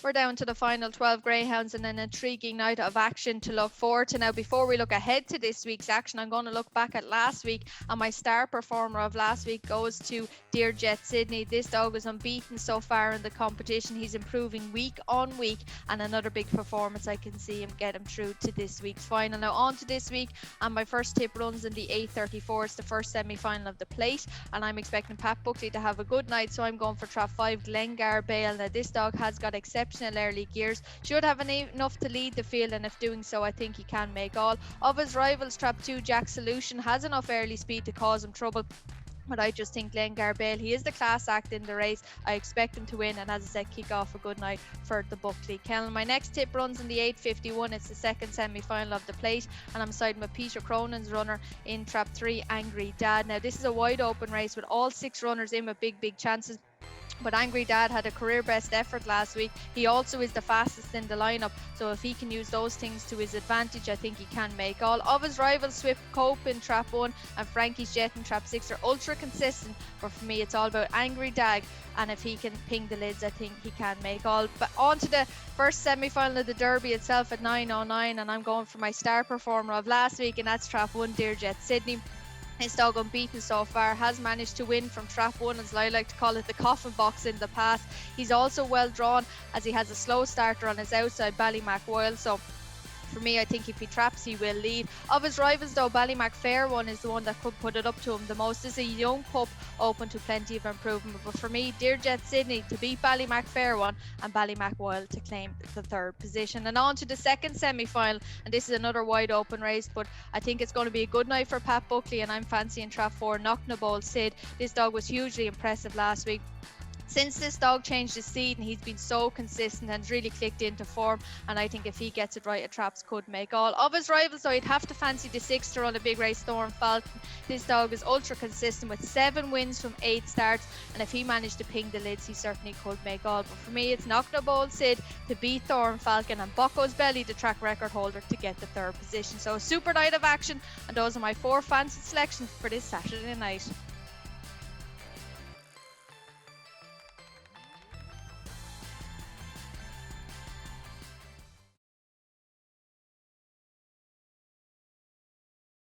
We're down to the final 12 greyhounds and an intriguing night of action to look forward to. Now, before we look ahead to this week's action, I'm going to look back at last week, and my star performer of last week goes to DEERJET Sydney. This dog is unbeaten so far in the competition. He's improving week on week, and another big performance. I can see him get him through to this week's final. Now, on to this week, and my first tip runs in the 8:34. It's the first semi-final of the plate, and I'm expecting Pat Buckley to have a good night, so I'm going for trap 5, GLENGAR BALE. Now, this dog has got exceptional early gears, should have enough to lead the field, and if doing so, I think he can make all. Of his rivals, trap 2, Jack Solution, has enough early speed to cause him trouble, but I just think GLENGAR BALE, he is the class act in the race. I expect him to win, and as I said, kick off a good night for the Buckley Kennel. My next tip runs in the 8:51. It's the second semi-final of the plate, and I'm siding with Peter Cronin's runner in trap 3, Angry Dad. Now, this is a wide open race with all 6 runners in with big chances, but Angry Dad had a career best effort last week. He also is the fastest in the lineup, so if he can use those things to his advantage, I think he can make all. Of his rivals, Swift Cope in trap 1 and Frankie's Jet in trap 6 are ultra consistent, but for me it's all about Angry Dad, and if he can ping the lids, I think he can make all. But on to the first semi-final of the Derby itself at 9:09, and I'm going for my star performer of last week, and that's trap 1, DEERJET Sydney. His dog unbeaten so far, has managed to win from trap 1, as I like to call it, the coffin box in the past. He's also well drawn, as he has a slow starter on his outside, Ballymac so for me, I think if he traps, he will lead. Of his rivals though, Ballymac Fair One is the one that could put it up to him the most. This is a young pup open to plenty of improvement, but for me, DEERJET Sydney to beat Ballymac Fair One and Ballymac Wild to claim the third position. And on to the second semi-final, and this is another wide open race, but I think it's going to be a good night for Pat Buckley, and I'm fancying trap 4, KNOCKNABOUL Sid. This dog was hugely impressive last week. Since this dog changed his seed, and he's been so consistent and really clicked into form, and I think if he gets it right, traps could make all. Of his rivals though, he'd have to fancy the 6 to run a big race, Thorn Falcon. This dog is ultra consistent with 7 wins from 8 starts, and if he managed to ping the lids, he certainly could make all. But for me, it's KNOCKNABOUL Sid to beat Thorn Falcon, and Bucko's Belly, the track record holder, to get the third position. So a super night of action, and those are my 4 fancy selections for this Saturday night.